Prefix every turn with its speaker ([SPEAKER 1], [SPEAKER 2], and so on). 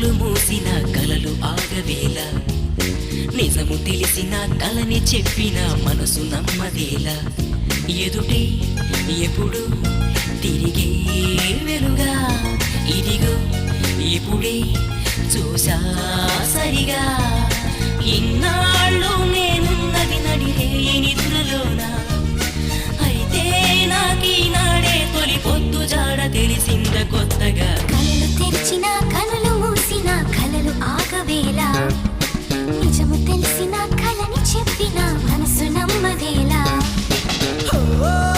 [SPEAKER 1] కన్నులు మూసిన కలలు ఆగవేళ నిజము తెలిసిన కలని చెప్పిన మనసు నమ్మదేలా ఎదుటే ఎప్పుడు తిరిగే వెలుగా ఇదిగో ఇప్పుడే చూసా సరిగా ఇన్నాళ్ళు